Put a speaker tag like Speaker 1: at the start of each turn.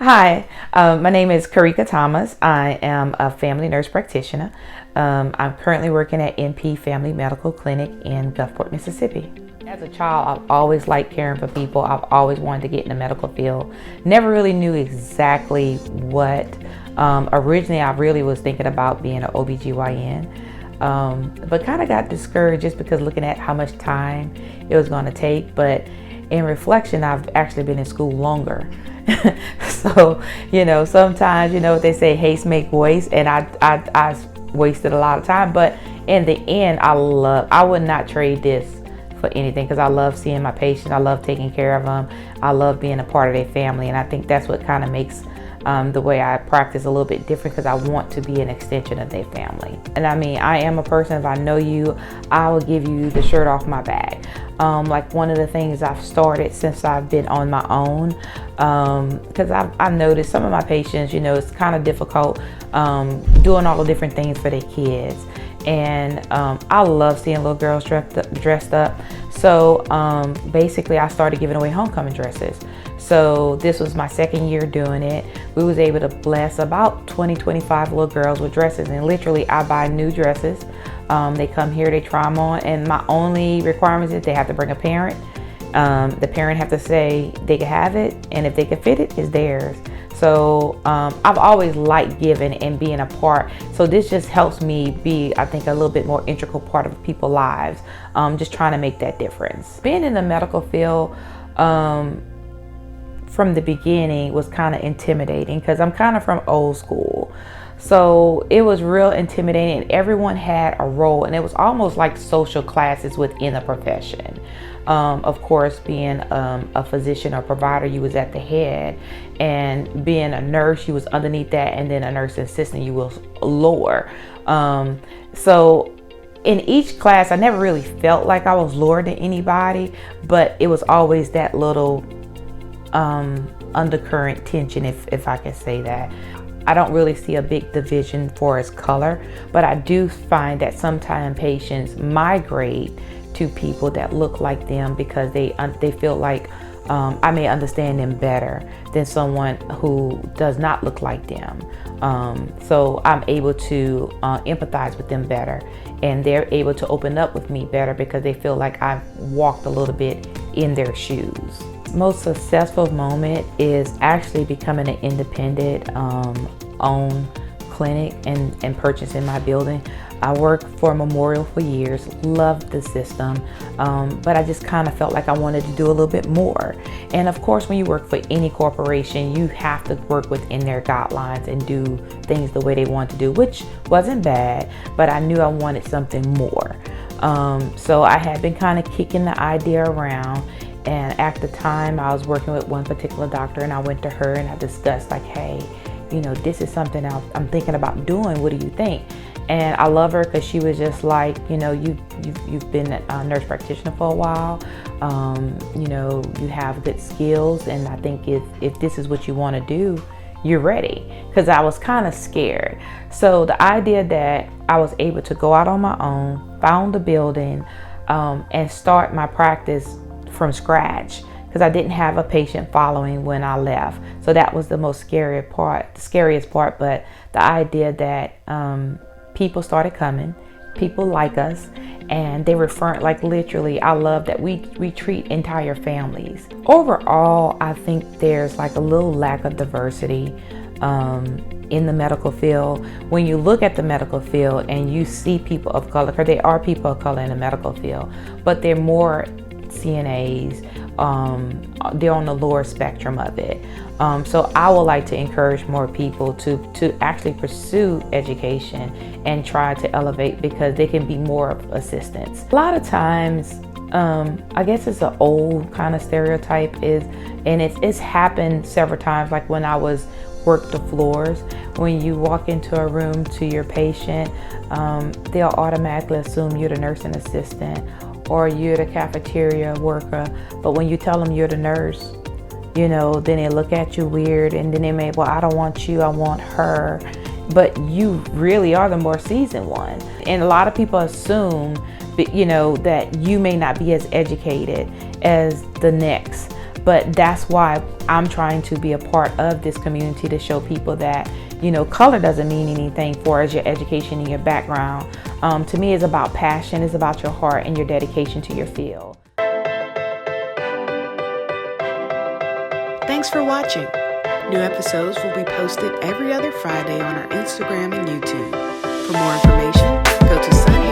Speaker 1: Hi, my name is Carricka Thomas. I am a family nurse practitioner. I'm currently working at NP Family Medical Clinic in Gulfport, Mississippi. As a child, I've always liked caring for people. I've always wanted to get in the medical field. Never really knew exactly what. Originally, I really was thinking about being an OBGYN, but kind of got discouraged just because looking at how much time it was going to take. But in reflection, I've actually been in school longer. So, sometimes, they say haste make waste, and I wasted a lot of time. But in the end, I would not trade this for anything because I love seeing my patients. I love taking care of them. I love being a part of their family. And I think that's what kind of makes the way I practice a little bit different, because I want to be an extension of their family. And I mean, I am a person, if I know you, I will give you the shirt off my back. Like one of the things I've started since I've been on my own, because I've noticed some of my patients, it's kind of difficult doing all the different things for their kids. And I love seeing little girls dressed up. So basically I started giving away homecoming dresses. So this was my second year doing it. We was able to bless about 20-25 little girls with dresses, and literally I buy new dresses. They come here, they try them on, and my only requirement is they have to bring a parent. The parent have to say they can have it, and if they can fit it, it's theirs. So I've always liked giving and being a part. So this just helps me be, I think, a little bit more integral part of people's lives. Just trying to make that difference. Being in the medical field from the beginning was kind of intimidating, because I'm kind of from old school. So it was real intimidating, and everyone had a role, and it was almost like social classes within the profession. Of course, being a physician or provider, you was at the head, and being a nurse, you was underneath that, and then a nurse assistant, you was lower. So in each class, I never really felt like I was lower than anybody, but it was always that little undercurrent tension, if I can say that. I don't really see a big division for its color, but I do find that sometimes patients migrate to people that look like them because they feel like I may understand them better than someone who does not look like them. So I'm able to empathize with them better, and they're able to open up with me better because they feel like I've walked a little bit in their shoes. Most successful moment is actually becoming an independent owned clinic and purchasing my building. I worked for Memorial for years, loved the system, but I just kind of felt like I wanted to do a little bit more. And of course, when you work for any corporation, you have to work within their guidelines and do things the way they want to do, which wasn't bad, but I knew I wanted something more. So I had been kind of kicking the idea around. And at the time, I was working with one particular doctor, and I went to her and I discussed, like, hey, this is something I'm thinking about doing. What do you think? And I love her because she was just like, you've been a nurse practitioner for a while. You have good skills, and I think if this is what you want to do, you're ready. Because I was kind of scared. So the idea that I was able to go out on my own, found the building, and start my practice from scratch, because I didn't have a patient following when I left. So that was the most scariest part. But the idea that people started coming, people like us, and they refer, like, literally, I love that we treat entire families. Overall, I think there's like a little lack of diversity in the medical field. When you look at the medical field and you see people of color, because there are people of color in the medical field, but they're more CNAs, they're on the lower spectrum of it. So I would like to encourage more people to actually pursue education and try to elevate, because they can be more of assistance. A lot of times, I guess it's an old kind of stereotype and it's happened several times, like when I worked the floors. When you walk into a room to your patient, they'll automatically assume you're the nursing assistant or you're the cafeteria worker. But when you tell them you're the nurse, then they look at you weird, and then they may, well, I don't want you, I want her. But you really are the more seasoned one. And a lot of people assume, that you may not be as educated as the next. But that's why I'm trying to be a part of this community, to show people that, color doesn't mean anything for as your education and your background. To me, it's about passion, it's about your heart and your dedication to your field.
Speaker 2: Thanks for watching. New episodes will be posted every other Friday on our Instagram and YouTube. For more information, go to Sun